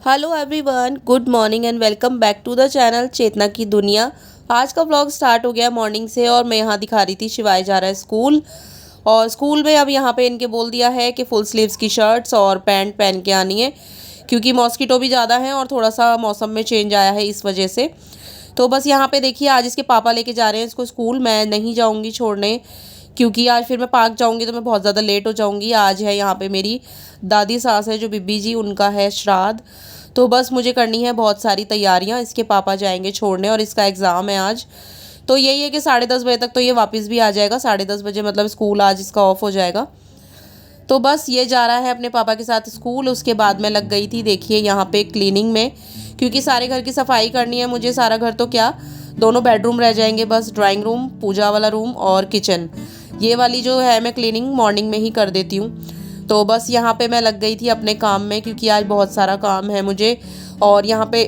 Hello everyone, good morning and welcome back to the channel Chetna की दुनिया। आज का व्लॉग स्टार्ट हो गया मॉर्निंग से और मैं यहाँ दिखा रही थी शिवाय जा रहा है स्कूल। और स्कूल में अब यहाँ पे इनके बोल दिया है कि फुल स्लीव्स की शर्ट्स और पैंट पहन के आनी है, क्योंकि मॉस्किटो भी ज़्यादा है और थोड़ा सा मौसम में चेंज आया है इस वजह से। तो बस यहाँ पे देखिए, आज इसके पापा लेके जा रहे हैं इसको स्कूल। मैं नहीं जाऊँगी छोड़ने, क्योंकि आज फिर मैं पार्क जाऊँगी तो मैं बहुत ज़्यादा लेट हो जाऊँगी। आज है यहाँ पे मेरी दादी सास है जो बीबी जी, उनका है श्राद्ध। तो बस मुझे करनी है बहुत सारी तैयारियां। इसके पापा जाएंगे छोड़ने और इसका एग्ज़ाम है आज। तो यही है कि 10:30 बजे तक तो ये वापस भी आ जाएगा। 10:30 बजे मतलब स्कूल आज इसका ऑफ हो जाएगा। तो बस ये जा रहा है अपने पापा के साथ स्कूल। उसके बाद मैं लग गई थी देखिए यहाँ पे क्लीनिंग में, क्योंकि सारे घर की सफाई करनी है मुझे। सारा घर तो क्या, दोनों बेडरूम रह जाएंगे बस, ड्राइंग रूम, पूजा वाला रूम और किचन। ये वाली जो है मैं क्लीनिंग मॉर्निंग में ही कर देती हूँ। तो बस यहाँ पे मैं लग गई थी अपने काम में, क्योंकि आज बहुत सारा काम है मुझे। और यहाँ पे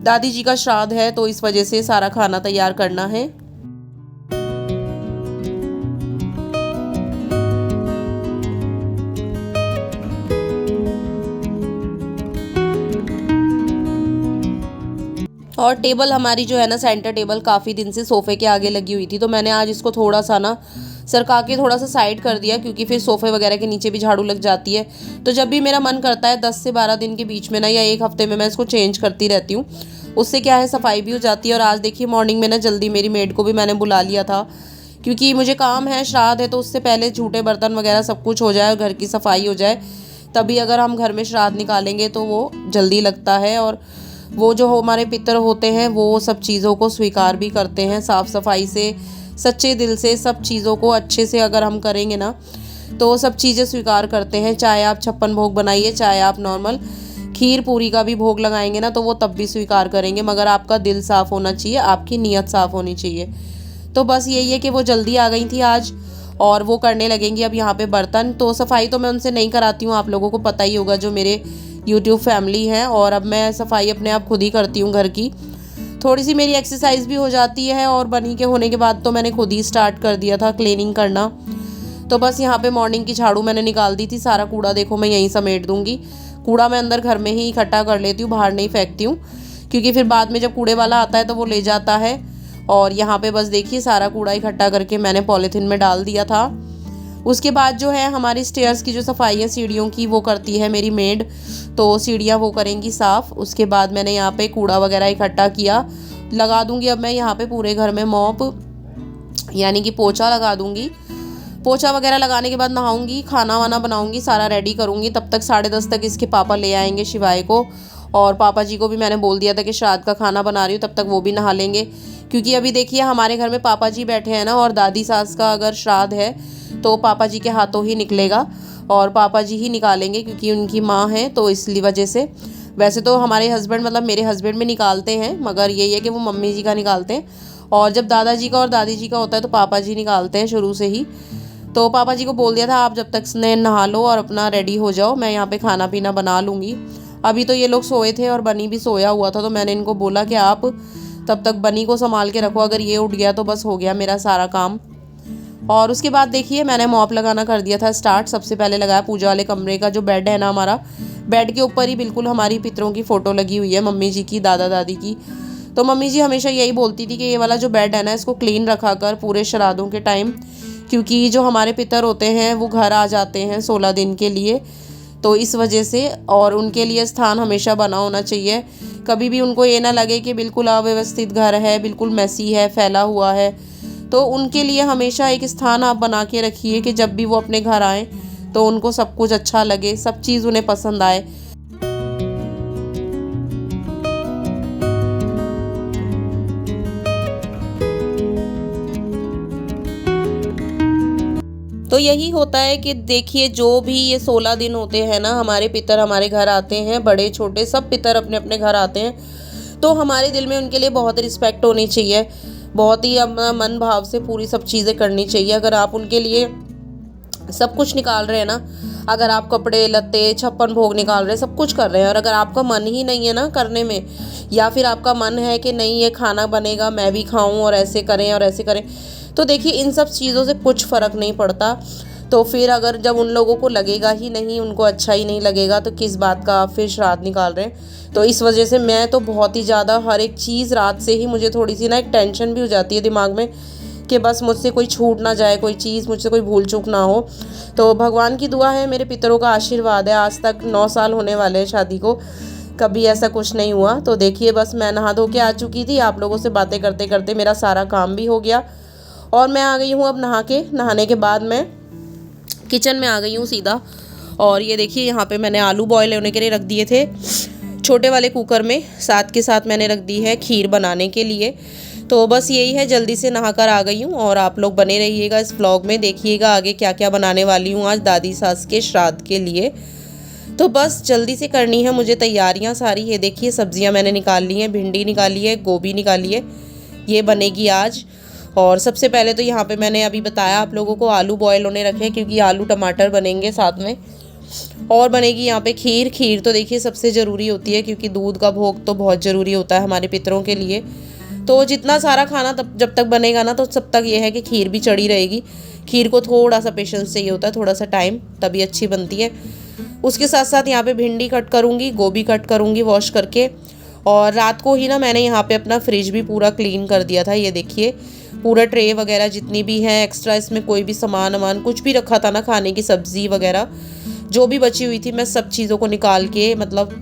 दादी जी का श्राद्ध है, तो इस वजह से सारा खाना तैयार करना है। और टेबल हमारी जो है ना, सेंटर टेबल काफ़ी दिन से सोफ़े के आगे लगी हुई थी, तो मैंने आज इसको थोड़ा सा ना सरका के थोड़ा सा साइड कर दिया, क्योंकि फिर सोफ़े वगैरह के नीचे भी झाड़ू लग जाती है। तो जब भी मेरा मन करता है 10 से 12 दिन के बीच में ना, या एक हफ्ते में मैं इसको चेंज करती रहती हूँ। उससे क्या है, सफाई भी हो जाती है। और आज देखिए मॉर्निंग में ना जल्दी मेरी मेड को भी मैंने बुला लिया था, क्योंकि मुझे काम है, श्राद्ध है, तो उससे पहले झूठे बर्तन वगैरह सब कुछ हो जाए और घर की सफाई हो जाए। तभी अगर हम घर में श्राद्ध निकालेंगे तो वो जल्दी लगता है। और वो जो हमारे पितर होते हैं वो सब चीज़ों को स्वीकार भी करते हैं, साफ़ सफाई से, सच्चे दिल से। सब चीज़ों को अच्छे से अगर हम करेंगे ना, तो सब चीज़ें स्वीकार करते हैं। चाहे आप 56 भोग बनाइए, चाहे आप नॉर्मल खीर पूरी का भी भोग लगाएंगे ना, तो वो तब भी स्वीकार करेंगे, मगर आपका दिल साफ़ होना चाहिए, आपकी नीयत साफ़ होनी चाहिए। तो बस यही है कि वो जल्दी आ गई थी आज और वो करने लगेंगी अब यहाँ पे बर्तन। तो सफाई तो मैं उनसे नहीं कराती हूँ, आप लोगों को पता ही होगा जो मेरे यूट्यूब फैमिली है। और अब मैं सफाई अपने आप खुद ही करती हूँ घर की। थोड़ी सी मेरी एक्सरसाइज भी हो जाती है, और बनी के होने के बाद तो मैंने खुद ही स्टार्ट कर दिया था क्लीनिंग करना। तो बस यहाँ पे मॉर्निंग की झाड़ू मैंने निकाल दी थी। सारा कूड़ा देखो मैं यहीं समेट दूँगी। कूड़ा मैं अंदर घर में ही इकट्ठा कर लेती हूँ, बाहर नहीं फेंकती हूँ, क्योंकि फिर बाद में जब कूड़े वाला आता है तो वो ले जाता है। और यहाँ पे बस देखिए सारा कूड़ा इकट्ठा करके मैंने पॉलीथीन में डाल दिया था। उसके बाद जो है हमारी स्टेयर्स की जो सफाई है सीढ़ियों की, वो करती है मेरी मेड। तो सीढ़ियाँ वो करेंगी साफ़। उसके बाद मैंने यहाँ पे कूड़ा वगैरह इकट्ठा किया, लगा दूँगी अब मैं यहाँ पे पूरे घर में मॉप, यानी कि पोछा लगा दूँगी। पोछा वगैरह लगाने के बाद नहाऊंगी, खाना वाना बनाऊंगी, सारा रेडी करूंगी। तब तक 10:30 तक इसके पापा ले आएंगे शिवाय को। और पापा जी को भी मैंने बोल दिया था कि श्राद्ध का खाना बना रही हूँ, तब तक वो भी नहा लेंगे। क्योंकि अभी देखिए हमारे घर में पापा जी बैठे हैं ना, और दादी सास का अगर श्राद्ध है तो पापा जी के हाथों ही निकलेगा और पापा जी ही निकालेंगे, क्योंकि उनकी माँ है, तो इसलिए वजह से। वैसे तो हमारे हस्बैंड, मतलब मेरे हस्बैंड में निकालते हैं, मगर यही है कि वो मम्मी जी का निकालते हैं। और जब दादाजी का और दादी जी का होता है तो पापा जी निकालते हैं शुरू से ही। तो पापा जी को बोल दिया था आप जब तक ने नहा लो और अपना रेडी हो जाओ, मैं यहाँ पे खाना पीना बना लूँगी। अभी तो ये लोग सोए थे और बनी भी सोया हुआ था, तो मैंने इनको बोला कि आप तब तक बनी को संभाल के रखो, अगर ये उठ गया तो बस हो गया मेरा सारा काम। और उसके बाद देखिए मैंने मॉप लगाना कर दिया था स्टार्ट। सबसे पहले लगाया पूजा वाले कमरे का, जो बेड है ना हमारा, बेड के ऊपर ही बिल्कुल हमारी पितरों की फ़ोटो लगी हुई है, मम्मी जी की, दादा दादी की। तो मम्मी जी हमेशा यही बोलती थी कि ये वाला जो बेड है ना, इसको क्लीन रखा कर पूरे श्राद्धों के टाइम, क्योंकि जो हमारे पितर होते हैं वो घर आ जाते हैं 16 दिन के लिए, तो इस वजह से। और उनके लिए स्थान हमेशा बना होना चाहिए। कभी भी उनको ये ना लगे कि बिल्कुल अव्यवस्थित घर है, बिल्कुल मैसी है, फैला हुआ है। तो उनके लिए हमेशा एक स्थान आप बना के रखिए कि जब भी वो अपने घर आएँ तो उनको सब कुछ अच्छा लगे, सब चीज़ उन्हें पसंद आए। तो यही होता है कि देखिए जो भी ये 16 दिन होते हैं ना, हमारे पितर हमारे घर आते हैं, बड़े छोटे सब पितर अपने अपने घर आते हैं, तो हमारे दिल में उनके लिए बहुत रिस्पेक्ट होनी चाहिए, बहुत ही अपना मन भाव से पूरी सब चीज़ें करनी चाहिए। अगर आप उनके लिए सब कुछ निकाल रहे हैं ना, अगर आप कपड़े लत्ते 56 भोग निकाल रहे हैं, सब कुछ कर रहे हैं, और अगर आपका मन ही नहीं है ना करने में, या फिर आपका मन है कि नहीं ये खाना बनेगा मैं भी खाऊं और ऐसे करें और ऐसे करें, तो देखिए इन सब चीज़ों से कुछ फ़र्क नहीं पड़ता। तो फिर अगर जब उन लोगों को लगेगा ही नहीं, उनको अच्छा ही नहीं लगेगा, तो किस बात का आप फिर श्राद्ध निकाल रहे हैं। तो इस वजह से मैं तो बहुत ही ज़्यादा हर एक चीज़ रात से ही मुझे थोड़ी सी ना एक टेंशन भी हो जाती है दिमाग में कि बस मुझसे कोई छूट ना जाए, कोई चीज़ मुझसे कोई भूल चूक ना हो। तो भगवान की दुआ है, मेरे पितरों का आशीर्वाद है, आज तक 9 साल होने वाले हैं शादी को, कभी ऐसा कुछ नहीं हुआ। तो देखिए बस मैं नहा धो के आ चुकी थी, आप लोगों से बातें करते करते मेरा सारा काम भी हो गया और मैं आ गई हूँ अब नहाने के बाद मैं किचन में आ गई हूँ सीधा। और ये देखिए यहाँ पे मैंने आलू बॉयल होने के लिए रख दिए थे छोटे वाले कुकर में, साथ के साथ मैंने रख दी है खीर बनाने के लिए। तो बस यही है, जल्दी से नहाकर आ गई हूँ और आप लोग बने रहिएगा इस व्लॉग में, देखिएगा आगे क्या क्या बनाने वाली हूँ आज दादी सास के श्राद्ध के लिए। तो बस जल्दी से करनी है मुझे तैयारियाँ सारी। ये देखिए सब्जियाँ मैंने निकाल ली हैं, भिंडी निकाली है, गोभी निकाली है, ये बनेगी आज। और सबसे पहले तो यहाँ पे मैंने अभी बताया आप लोगों को आलू बॉयल होने रखे हैं, क्योंकि आलू टमाटर बनेंगे साथ में। और बनेगी यहाँ पे खीर। खीर तो देखिए सबसे ज़रूरी होती है, क्योंकि दूध का भोग तो बहुत ज़रूरी होता है हमारे पितरों के लिए। तो जितना सारा खाना तब जब तक बनेगा ना, तो सब तक ये है कि खीर भी चढ़ी रहेगी। खीर को थोड़ा सा पेशेंस चाहिए होता है, थोड़ा सा टाइम, तभी अच्छी बनती है। उसके साथ साथ यहाँ पे भिंडी कट करूँगी, गोभी कट करूँगी वॉश करके। और रात को ही ना मैंने यहाँ पे अपना फ्रिज भी पूरा क्लीन कर दिया था। ये देखिए पूरा ट्रे वगैरह जितनी भी हैं एक्स्ट्रा, इसमें कोई भी सामान कुछ भी रखा था ना, खाने की सब्ज़ी वगैरह जो भी बची हुई थी, मैं सब चीज़ों को निकाल के मतलब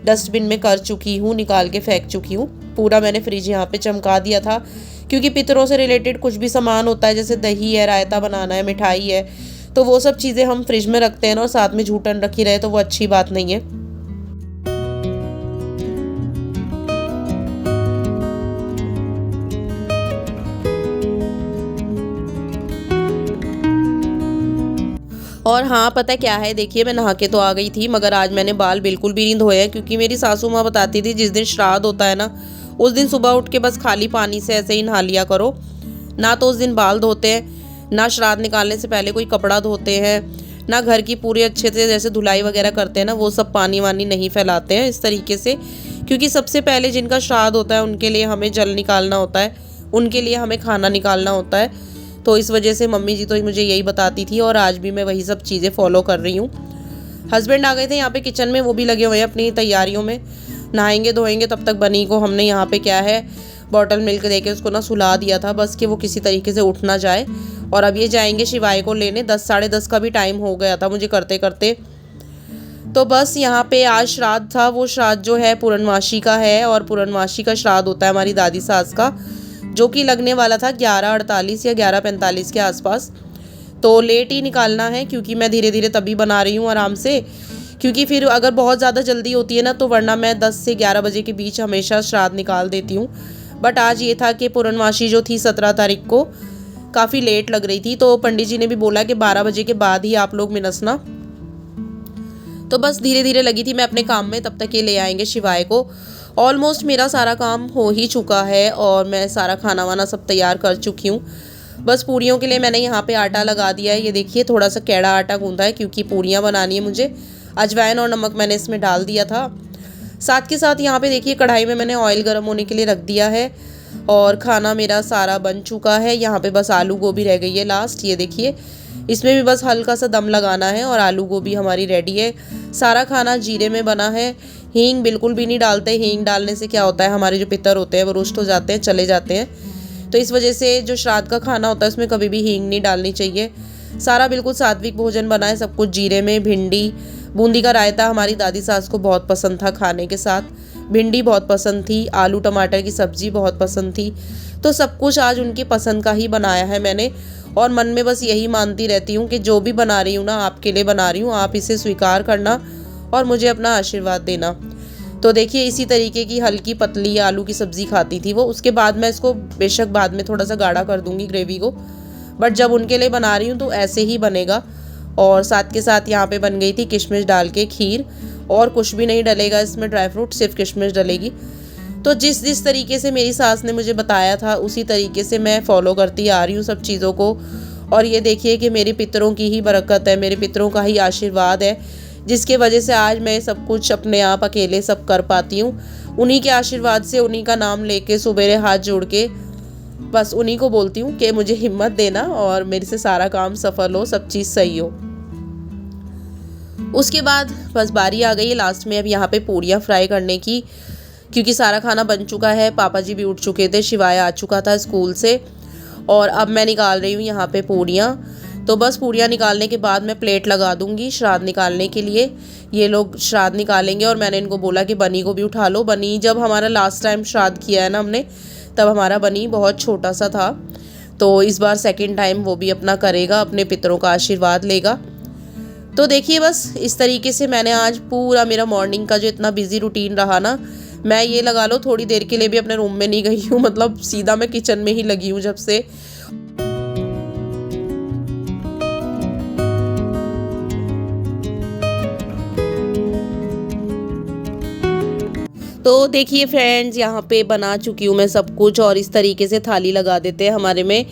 डस्टबिन में कर चुकी हूँ, निकाल के फेंक चुकी हूँ। पूरा मैंने फ्रिज यहाँ पे चमका दिया था, क्योंकि पितरों से रिलेटेड कुछ भी सामान होता है, जैसे दही है, रायता बनाना है, मिठाई है, तो वो सब चीज़ें हम फ्रिज में रखते हैं ना, और साथ में झूठन रखी रहे तो वो अच्छी बात नहीं है। और हाँ पता है क्या है, देखिए मैं नहा के तो आ गई थी, मगर आज मैंने बाल बिल्कुल भी नहीं धोए हैं, क्योंकि मेरी सासू माँ बताती थी जिस दिन श्राद्ध होता है ना, उस दिन सुबह उठ के बस खाली पानी से ऐसे ही नहा लिया करो। ना तो उस दिन बाल धोते हैं, ना श्राद्ध निकालने से पहले कोई कपड़ा धोते हैं, ना घर की पूरी अच्छे से जैसे धुलाई वगैरह करते हैं ना, वो सब पानी वानी नहीं फैलाते हैं इस तरीके से। क्योंकि सबसे पहले जिनका श्राद्ध होता है उनके लिए हमें जल निकालना होता है, उनके लिए हमें खाना निकालना होता है। तो इस वजह से मम्मी जी तो मुझे यही बताती थी, और आज भी मैं वही सब चीज़ें फॉलो कर रही हूँ। हस्बैंड आ गए थे यहाँ पे किचन में, वो भी लगे हुए हैं अपनी तैयारियों में, नहाएंगे धोएंगे। तब तक बनी को हमने यहाँ पे क्या है बॉटल मिल्क दे के उसको ना सुला दिया था, बस कि वो किसी तरीके से उठ ना जाए। और अब ये जाएंगे शिवाय को लेने, 10 साढ़े 10 का भी टाइम हो गया था मुझे करते करते। तो बस यहाँ पे आज श्राद्ध था, वो श्राद्ध जो है पूर्णमासी का है, और पूर्णमासी का श्राद्ध होता है हमारी दादी सास का, जो कि लगने वाला था 11:48 या 11:45 के आसपास। तो लेट ही निकालना है, क्योंकि मैं धीरे धीरे तभी बना रही हूँ आराम से, क्योंकि फिर अगर बहुत ज़्यादा जल्दी होती है ना, तो वरना मैं 10 से 11 बजे के बीच हमेशा श्राद्ध निकाल देती हूँ। बट आज ये था कि पूर्णमासी जो थी 17 तारीख को, काफ़ी लेट लग रही थी, तो पंडित जी ने भी बोला कि 12 बजे के बाद ही आप लोग मिनसना। तो बस धीरे धीरे लगी थी मैं अपने काम में, तब तक ये ले आएंगे शिवाय को। ऑलमोस्ट मेरा सारा काम हो ही चुका है, और मैं सारा खाना वाना सब तैयार कर चुकी हूँ। बस पूरियों के लिए मैंने यहाँ पे आटा लगा दिया है। ये देखिए थोड़ा सा कैड़ा आटा गूंदा है, क्योंकि पूरियाँ बनानी है मुझे। अजवाइन और नमक मैंने इसमें डाल दिया था। साथ के साथ यहाँ पे देखिए कढ़ाई में मैंने ऑयल गर्म होने के लिए रख दिया है, और खाना मेरा सारा बन चुका है। यहाँ पे बस आलू गोभी रह गई है लास्ट। ये देखिए इसमें भी बस हल्का सा दम लगाना है, और आलू गोभी हमारी रेडी है। सारा खाना जीरे में बना है, हींग बिल्कुल भी नहीं डालते। हींग डालने से क्या होता है, हमारे जो पितर होते हैं वो रुष्ट हो जाते हैं, चले जाते हैं। तो इस वजह से जो श्राद्ध का खाना होता है उसमें कभी भी हींग नहीं डालनी चाहिए। सारा बिल्कुल सात्विक भोजन बना है, सब कुछ जीरे में। भिंडी, बूंदी का रायता हमारी दादी सास को बहुत पसंद था खाने के साथ, भिंडी बहुत पसंद थी, आलू टमाटर की सब्ज़ी बहुत पसंद थी। तो सब कुछ आज उनकी पसंद का ही बनाया है मैंने, और मन में बस यही मानती रहती हूँ कि जो भी बना रही हूँ ना, आपके लिए बना रही हूँ, आप इसे स्वीकार करना और मुझे अपना आशीर्वाद देना। तो देखिए इसी तरीके की हल्की पतली आलू की सब्ज़ी खाती थी वो। उसके बाद मैं इसको बेशक बाद में थोड़ा सा गाढ़ा कर दूँगी ग्रेवी को, बट जब उनके लिए बना रही हूँ तो ऐसे ही बनेगा। और साथ के साथ यहाँ पे बन गई थी किशमिश डाल के खीर, और कुछ भी नहीं डलेगा इसमें, ड्राई फ्रूट, सिर्फ किशमिश डलेगी। तो जिस तरीके से मेरी सास ने मुझे बताया था उसी तरीके से मैं फ़ॉलो करती आ रही हूँ सब चीज़ों को। और ये देखिए कि मेरे पितरों की ही बरकत है, मेरे पितरों का ही आशीर्वाद है, जिसके वजह से आज मैं सब कुछ अपने आप अकेले सब कर पाती हूँ। उन्हीं के आशीर्वाद से, उन्हीं का नाम लेके सुबेरे हाथ जोड़ के बस उन्हीं को बोलती हूँ कि मुझे हिम्मत देना और मेरे से सारा काम सफल हो, सब चीज़ सही हो। उसके बाद बस बारी आ गई है लास्ट में अब यहाँ पे पूड़ियाँ फ्राई करने की, क्योंकि सारा खाना बन चुका है। पापा जी भी उठ चुके थे, शिवाय आ चुका था स्कूल से, और अब मैं निकाल रही हूँ यहाँ पे पूड़ियाँ। तो बस पूड़ियाँ निकालने के बाद मैं प्लेट लगा दूँगी श्राद्ध निकालने के लिए। ये लोग श्राद्ध निकालेंगे और मैंने इनको बोला कि बनी को भी उठा लो। बनी जब हमारा लास्ट टाइम श्राद्ध किया है ना हमने, तब हमारा बनी बहुत छोटा सा था, तो इस बार सेकंड टाइम वो भी अपना करेगा, अपने पितरों का आशीर्वाद लेगा। तो देखिए बस इस तरीके से मैंने आज पूरा मेरा मॉर्निंग का जो इतना बिजी रूटीन रहा ना, मैं ये लगा लो थोड़ी देर के लिए भी अपने रूम में नहीं गई हूँ, मतलब सीधा मैं किचन में ही लगी हूँ जब से। तो देखिए फ्रेंड्स, यहाँ पे बना चुकी हूँ मैं सब कुछ, और इस तरीके से थाली लगा देते हैं हमारे में।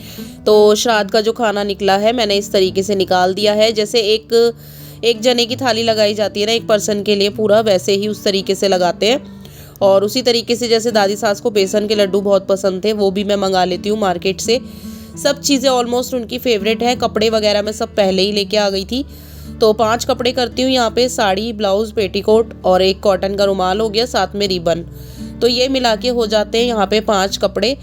तो श्राद्ध का जो खाना निकला है मैंने इस तरीके से निकाल दिया है, जैसे एक जने की थाली लगाई जाती है ना एक पर्सन के लिए पूरा, वैसे ही उस तरीके से लगाते हैं। और उसी तरीके से जैसे दादी सास को बेसन के लड्डू बहुत पसंद थे, वो भी मैं मंगा लेती हूँ मार्केट से। सब चीज़ें ऑलमोस्ट उनकी फेवरेट है। कपड़े वगैरह मैं सब पहले ही लेके आ गई थी। तो 5 कपड़े करती हूँ यहाँ पे, साड़ी, ब्लाउज, पेटीकोट और एक कॉटन का रुमाल हो गया, साथ में रिबन। तो ये मिला के हो जाते हैं यहाँ पे 5 कपड़े।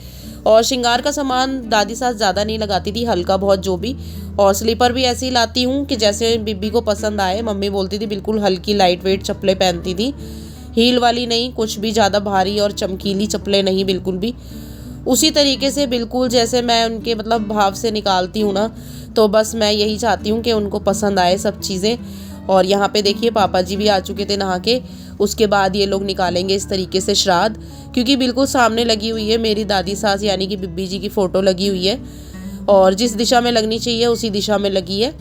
और श्रृंगार का सामान दादी सास ज़्यादा नहीं लगाती थी, हल्का बहुत जो भी। और स्लीपर भी ऐसे ही लाती हूँ कि जैसे बिब्बी को पसंद आए। मम्मी बोलती थी बिल्कुल हल्की लाइट वेट चप्पलें पहनती थी, हील वाली नहीं, कुछ भी ज़्यादा भारी और चमकीली चप्पलें नहीं बिल्कुल भी। उसी तरीके से बिल्कुल जैसे मैं उनके मतलब भाव से निकालती हूँ ना, तो बस मैं यही चाहती हूँ कि उनको पसंद आए सब चीज़ें। और यहाँ पे देखिए पापा जी भी आ चुके थे नहा के। उसके बाद ये लोग निकालेंगे इस तरीके से श्राद्ध, क्योंकि बिल्कुल सामने लगी हुई है मेरी दादी सास यानी कि बिब्बी जी की फ़ोटो लगी हुई है, और जिस दिशा में लगनी चाहिए उसी दिशा में लगी है।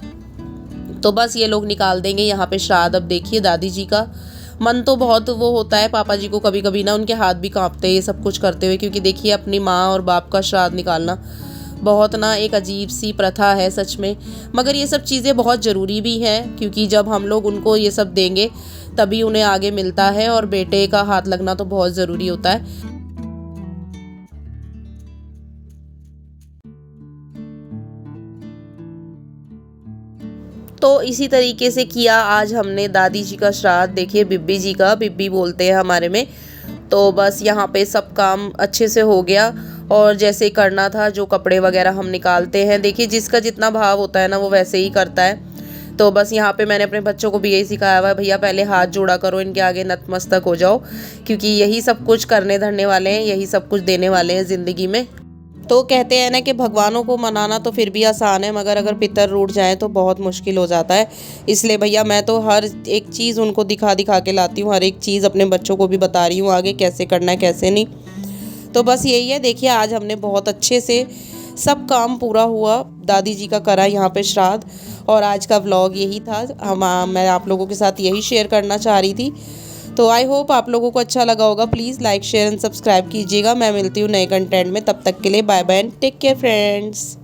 तो बस ये लोग निकाल देंगे यहाँ पे श्राद्ध। अब देखिए दादी जी का मन तो बहुत वो होता है, पापा जी को कभी कभी ना उनके हाथ भी कांपते हैं ये सब कुछ करते हुए, क्योंकि देखिए अपनी माँ और बाप का श्राद्ध निकालना बहुत ना एक अजीब सी प्रथा है सच में। मगर ये सब चीज़ें बहुत ज़रूरी भी हैं, क्योंकि जब हम लोग उनको ये सब देंगे तभी उन्हें आगे मिलता है, और बेटे का हाथ लगना तो बहुत ज़रूरी होता है। तो इसी तरीके से किया आज हमने दादी जी का श्राद्ध। देखिए बिब्बी जी का, बिब्बी बोलते हैं हमारे में। तो बस यहाँ पे सब काम अच्छे से हो गया, और जैसे करना था जो कपड़े वगैरह हम निकालते हैं, देखिए जिसका जितना भाव होता है ना वो वैसे ही करता है। तो बस यहाँ पे मैंने अपने बच्चों को भी यही सिखाया हुआ है, भैया पहले हाथ जोड़ा करो, इनके आगे नतमस्तक हो जाओ, क्योंकि यही सब कुछ करने धरने वाले हैं, यही सब कुछ देने वाले हैं ज़िंदगी में। तो कहते हैं ना कि भगवानों को मनाना तो फिर भी आसान है, मगर अगर पितर रूठ जाएं तो बहुत मुश्किल हो जाता है। इसलिए भैया मैं तो हर एक चीज़ उनको दिखा दिखा के लाती हूँ, हर एक चीज़ अपने बच्चों को भी बता रही हूँ आगे कैसे करना है कैसे नहीं। तो बस यही है। देखिए आज हमने बहुत अच्छे से सब काम पूरा हुआ, दादी जी का करा यहाँ पे श्राद्ध। और आज का व्लॉग यही था, मैं आप लोगों के साथ यही शेयर करना चाह रही थी। तो आई होप आप लोगों को अच्छा लगा होगा। Please like share and subscribe कीजिएगा। मैं मिलती हूँ नए कंटेंट में, तब तक के लिए bye bye and take care friends.